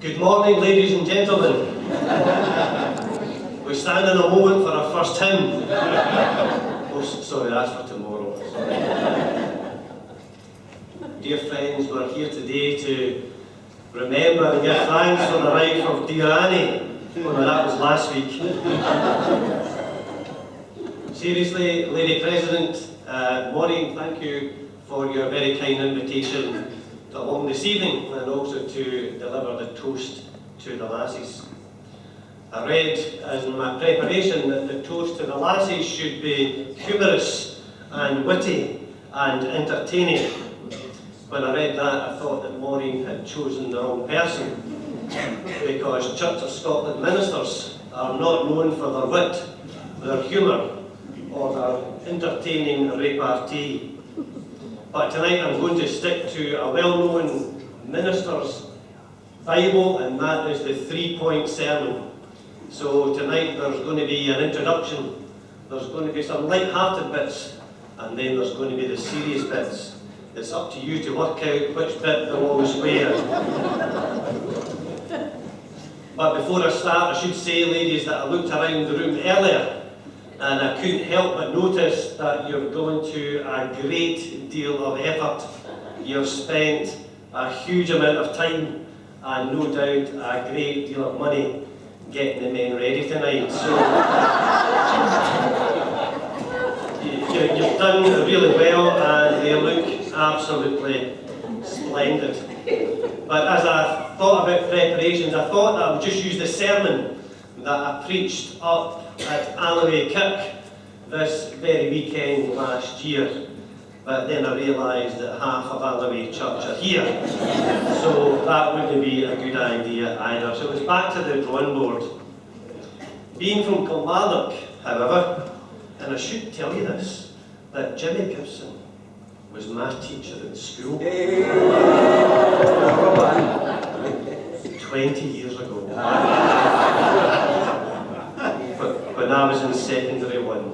Good morning, ladies and gentlemen. We stand in a moment for our first hymn. Oh, sorry, that's for tomorrow. Dear friends, we're here today to remember and give thanks for the life of dear Annie. Well, that was last week. Seriously, Lady President, Maureen, thank you for your very kind invitation to along this evening and also to deliver the toast to the lassies. I read in my preparation that the toast to the lassies should be humorous and witty and entertaining. When I read that, I thought that Maureen had chosen the wrong person, because Church of Scotland ministers are not known for their wit, their humour, or their entertaining repartee. But tonight I'm going to stick to a well-known minister's Bible, and that is the 3-point sermon. So tonight there's going to be an introduction, there's going to be some light-hearted bits, and then there's going to be the serious bits. It's up to you to work out which bit belongs where. But before I start, I should say, ladies, that I looked around the room earlier and I couldn't help but notice that you've gone to a great deal of effort. You've spent a huge amount of time and no doubt a great deal of money getting the men ready tonight. So you've done really well and they look absolutely splendid. But as I thought about preparations, I thought that I would just use the sermon that I preached up at Alloway Kirk this very weekend last year. But then I realised that half of Alloway Church are here, so that wouldn't be a good idea either. So it was back to the drawing board. Being from Kilmarnock, however, and I should tell you this, that Jimmy Gibson was my teacher at school 20 years ago. When I was in secondary one.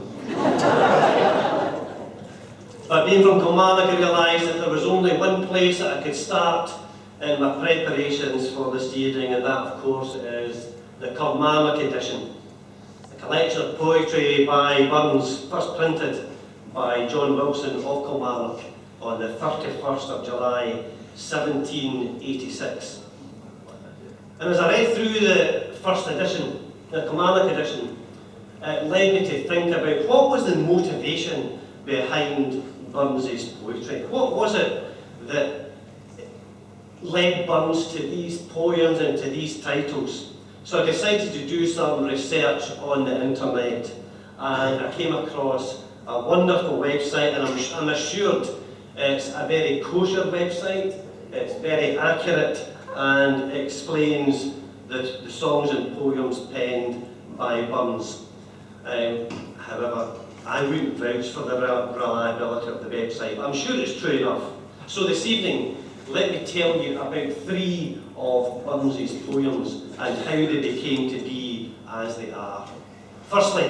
But being from Kilmarnock, I realised that there was only one place that I could start in my preparations for this evening, and that, of course, is the Kilmarnock edition. A collection of poetry by Burns, first printed by John Wilson of Kilmarnock on the 31st of July, 1786. And as I read through the first edition, the Kilmarnock edition, it led me to think about what was the motivation behind Burns's poetry. What was it that led Burns to these poems and to these titles? So I decided to do some research on the internet, and I came across a wonderful website, and I'm assured it's a very kosher website. It's very accurate and explains the songs and poems penned by Burns. However, I wouldn't vouch for the reliability of the website. I'm sure it's true enough. So this evening, let me tell you about 3 of Burns's poems and how they became to be as they are. Firstly,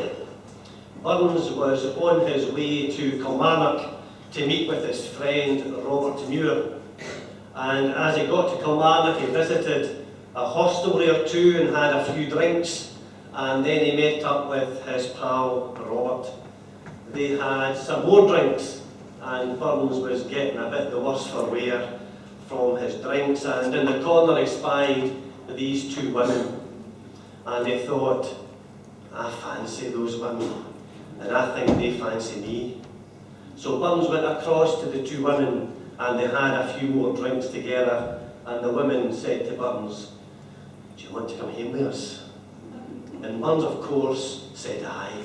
Burns was on his way to Kilmarnock to meet with his friend Robert Muir. And as he got to Kilmarnock, he visited a hostelry or two and had a few drinks, and then he met up with his pal Robert. They had some more drinks, and Burns was getting a bit the worse for wear from his drinks, and in the corner he spied these 2 women, and he thought, I fancy those women, and I think they fancy me. So Burns went across to the 2 women, and they had a few more drinks together, and the women said to Burns, do you want to come home with us? And Burns, of course, said aye.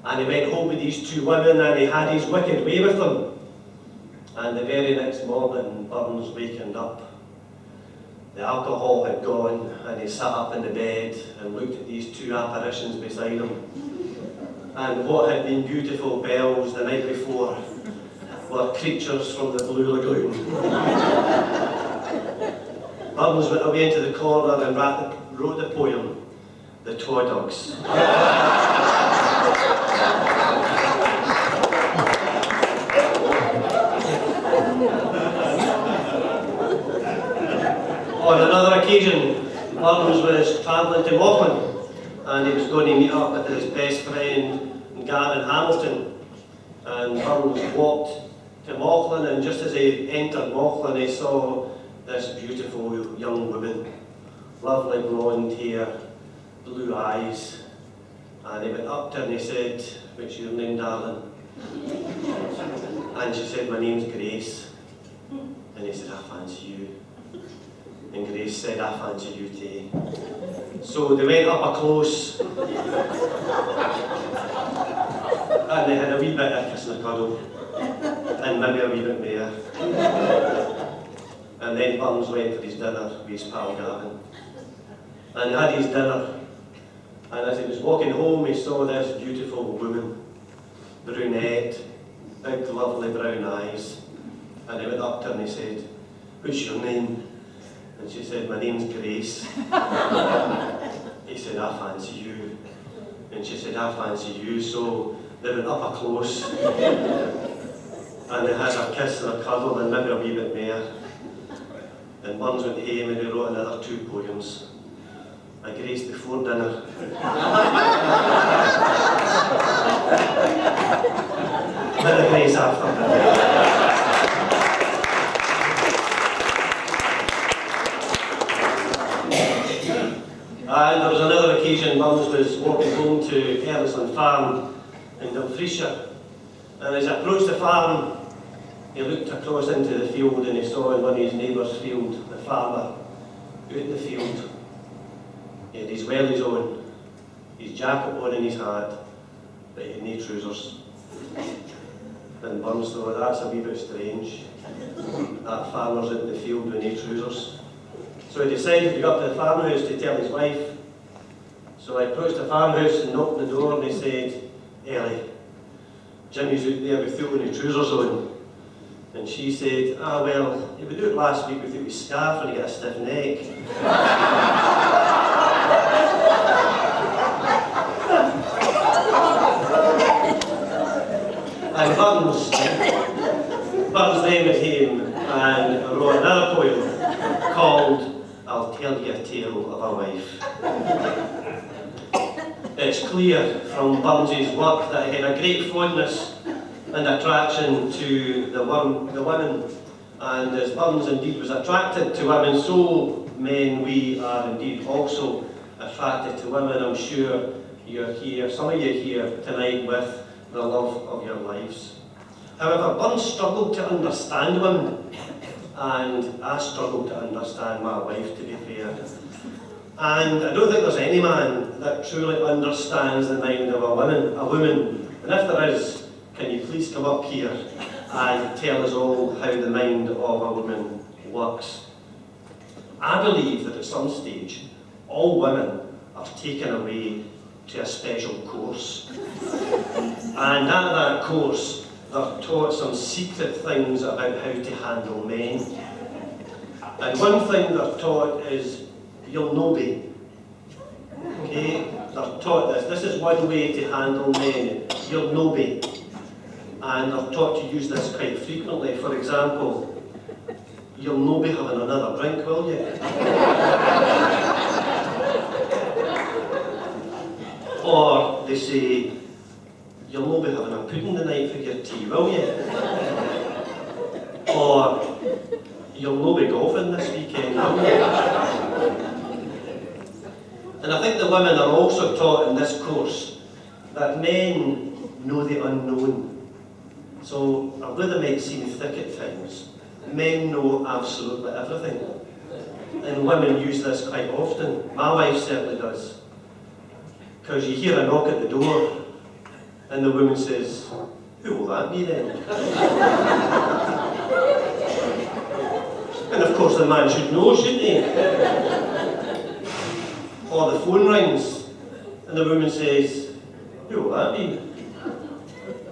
And he went home with these 2 women, and he had his wicked way with them. And the very next morning, Burns wakened up. The alcohol had gone, and he sat up in the bed and looked at these 2 apparitions beside him. And what had been beautiful bells the night before were creatures from the Blue Lagoon. Burns went away into the corner and wrote the poem, The Twa Dogs. On another occasion, Burns was travelling to Mauchline and he was going to meet up with his best friend Gavin Hamilton. And Burns walked to Mauchline, and just as he entered Mauchline he saw this beautiful young woman, lovely blonde hair, blue eyes, and he went up to her and he said, "What's your name, darling?" And she said, "My name's Grace." And he said, "I fancy you." And Grace said, "I fancy you too." So they went up close and they had a wee bit of kiss and a cuddle, and maybe a wee bit more. And then Burns went for his dinner with his pal Gavin. And he had his dinner, and as he was walking home he saw this beautiful woman, brunette, big lovely brown eyes, and he went up to her and he said, "What's your name?" And she said, "My name's Grace." He said, "I fancy you." And she said, "I fancy you." So they went up close and they had a kiss and a cuddle and maybe a wee bit more. And Burns went home and he wrote another 2 poems. A Grace before dinner and a Grace after dinner. And there was another occasion Burns was walking home to Erlisland Farm in Dumfriesshire, and as he approached the farm he looked across into the field and he saw in one of his neighbour's field the farmer out in the field. He had his wellies on, his jacket on and his hat, but he had no trousers. And Burns thought, that's a wee bit strange. That farmer's out in the field with no trousers. So he decided to go up to the farmhouse to tell his wife. So I approached the farmhouse and knocked on the door and he said, "Ellie, Jimmy's out there without any trousers on." And she said, "Ah well, he was out last week without his scarf and he got a stiff neck." And Burns then went home and wrote another poem called "I'll Tell You a Tale of a Wife." It's clear from Burns's work that he had a great fondness and attraction to the women, and as Burns indeed was attracted to women, so men we are indeed also attracted to women. I'm sure you're here, some of you here tonight with the love of your lives. However, Burns struggled to understand women, and I struggled to understand my wife, to be fair. And I don't think there's any man that truly understands the mind of a woman. And if there is, can you please come up here and tell us all how the mind of a woman works? I believe that at some stage, all women are taken away to a special course. And at that course, they're taught some secret things about how to handle men. And one thing they're taught is, you'll no be. Okay? They're taught this. This is one way to handle men. You'll no be. And they're taught to use this quite frequently. For example, you'll no be having another drink, will you? Or they say, you'll no be having a pudding tonight for your tea, will you? Or, you'll no be golfing this weekend, will you? And I think the women are also taught in this course that men know the unknown. So, although they might seem thick at times, men know absolutely everything. And women use this quite often. My wife certainly does. Because you hear a knock at the door, and the woman says, "Who will that be then?" And of course the man should know, shouldn't he? Or the phone rings, and the woman says, "Who will that be?"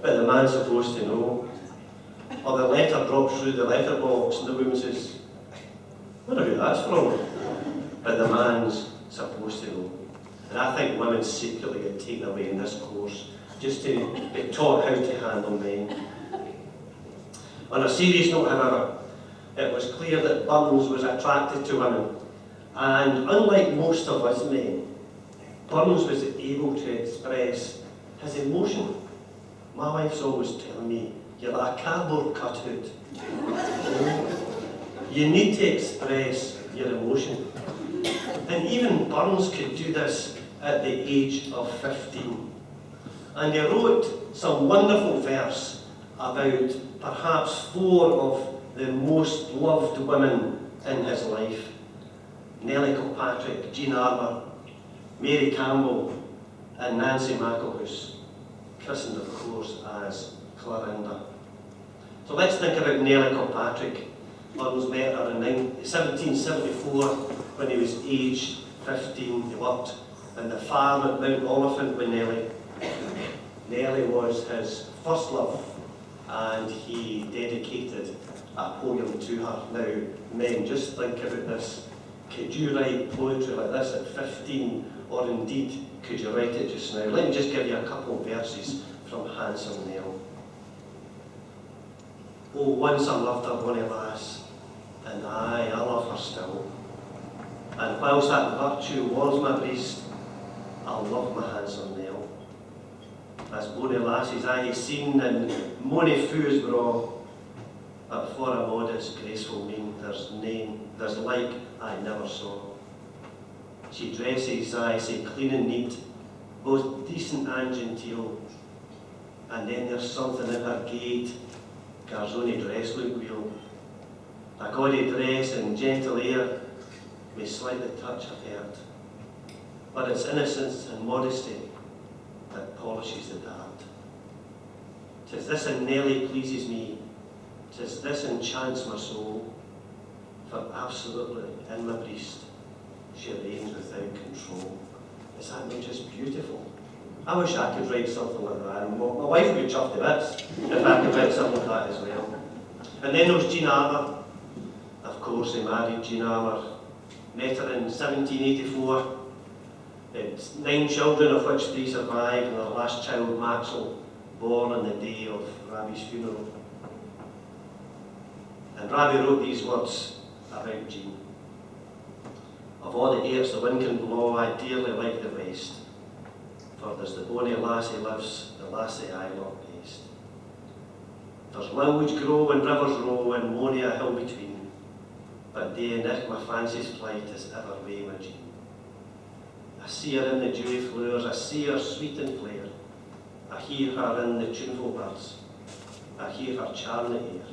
But the man's supposed to know. Or the letter drops through the letterbox, and the woman says, "I wonder who that's from." But the man's supposed to know. And I think women secretly get taken away in this course, just to be taught how to handle men. On a serious note, however, it was clear that Burns was attracted to women, And unlike most of us men, Burns was able to express his emotion. My wife's always telling me, you're like a cardboard cutout. You need to express your emotion. And even Burns could do this at the age of 15. And he wrote some wonderful verse about perhaps 4 of the most loved women in his life. Nellie Kilpatrick, Jean Armour, Mary Campbell, and Nancy McElhouse, christened of course as Clarinda. So let's think about Nellie Kilpatrick. Burns met her in 1774 when he was aged 15. He worked in the farm at Mount Oliphant with Nellie. Nellie was his first love, and he dedicated a poem to her. Now, men, just think about this. Could you write poetry like this at 15, or indeed, could you write it just now? Let me just give you a couple of verses from Handsome Nell. Oh, once I loved a bonny lass, and I love her still. And whilst that virtue was my breast, I'll love my handsome Nell. As bonny lasses I hae seen in mony foo's braw, but for a modest, graceful mien, there's like I never saw. She dresses, I say, clean and neat, both decent and genteel, and then there's something in her gait, gars ony dress look weel. A gaudy dress and gentle air may slightly touch her heart, but it's innocence and modesty that polishes the dart. 'Tis this in Nellie pleases me, 'tis this enchants my soul, for absolutely in my breast she reigns without control. Is that not just beautiful? I wish I could write something like that, and my wife would be chuffed to bits if I could write something like that as well. And then there was Jean Armour. Of course, he married Jean Armour, met her in 1784. It's 9 children, of which 3 survived, and their last child, Maxwell, born on the day of Rabbie's funeral. And Rabbie wrote these words about Jean. Of all the airs the wind can blow, I dearly like the west, for there's the bonny lassie lives, the lassie I love best. There's lilies grow and rivers row, and mony a hill between, but day and night my fancy's flight is ever way my Jean. I see her in the dewy flowers, I see her sweet and fair, I hear her in the tuneful birds, I hear her charming air.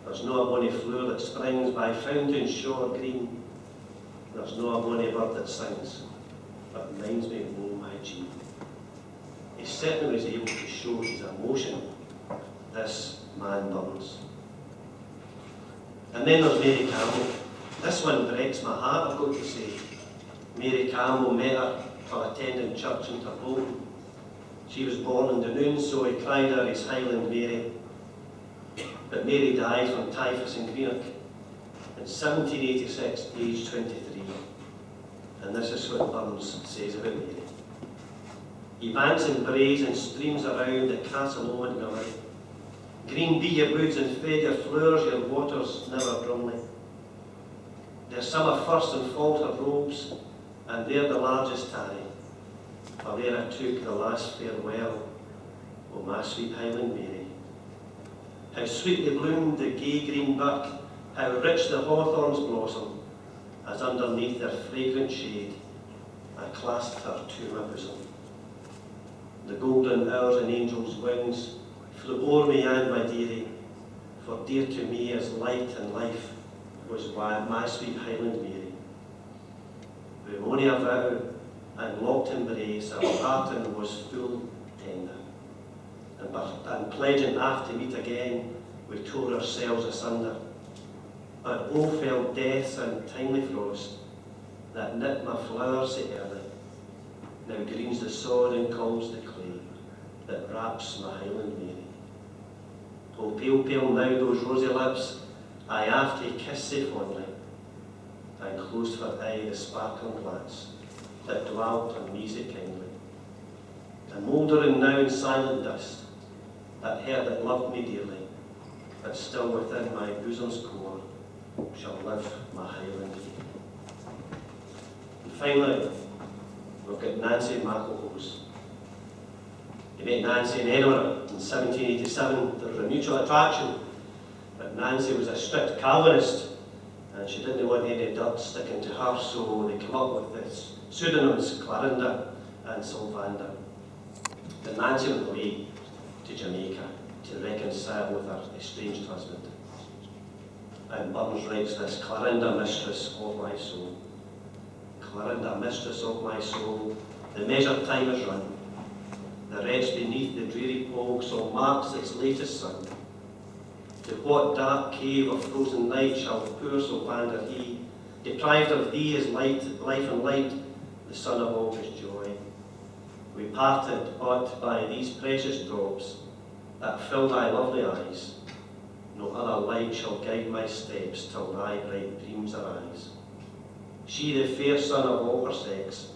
There's no a bonny flower that springs by fountain shore green, there's no a bonny bird that sings, but minds me oh my Jean. He certainly was able to show his emotion, this man Burns. And then there's Mary Campbell. This one breaks my heart, I've got to say. Mary Campbell met her while attending church in Turbolton. She was born in Dunoon, so he cried her his Highland Mary. But Mary died from typhus in Greenock in 1786, aged 23. And this is what Burns says about Mary. Ye banks and braes and streams around the castle o' Montgomery. Green be your woods and fed your flowers, your waters never drumly. Their summer first and fall her robes, and there the largest tarry, for there I took the last farewell, O my sweet Highland Mary. How sweetly bloomed the gay green buck, how rich the hawthorns blossom, as underneath their fragrant shade I clasped her to my bosom. The golden hours and angels' wings flew o'er me and my dearie, for dear to me as light and life was my sweet Highland Mary. With mony a vow and locked embrace, our parting was full tender, and pledging aft to meet again, we tore ourselves asunder. But oh, fell death's untimely frost, that knit my flowers so early, now greens the sod and calms the clay, that wraps my Highland Mary. Oh, pale, pale now those rosy lips, I after kiss sae fondly, and closed for aye the sparkling glance that dwelt on me sae kindly. And mouldering now in silent dust, that hair that loved me dearly, but still within my bosom's core, shall live my Highland Mary. finally, we've got Nancy McElhose. He met Nancy in Edinburgh in 1787. There was a mutual attraction, but Nancy was a strict Calvinist, and she didn't want any dirt sticking to her, so they came up with this pseudonyms, Clarinda and Sylvanda. But Nancy went away to Jamaica to reconcile with her estranged husband. And Burns writes this: Clarinda, mistress of my soul. Clarinda, mistress of my soul, the measured time is run. The wretch beneath the dreary pole so marks its latest sun. To what dark cave of frozen night shall poor Sylvander he, deprived of thee his life and light, the sun of all his joy? We parted but by these precious drops that fill thy lovely eyes. No other light shall guide my steps till thy bright dreams arise. She, the fair sun of all her sex,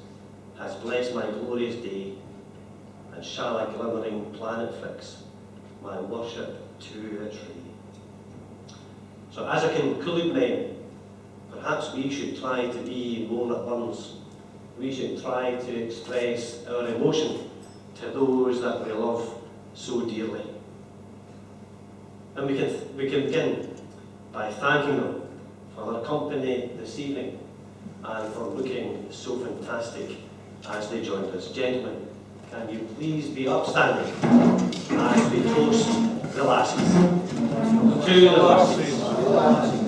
has blessed my glorious day, and shall a glimmering planet fix my worship to its ray. So as a conclude, men, perhaps we should try to be more like Burns. We should try to express our emotion to those that we love so dearly. And we can begin by thanking them for their company this evening and for looking so fantastic as they joined us. Gentlemen, can you please be upstanding as we toast the lassies? To the lassies.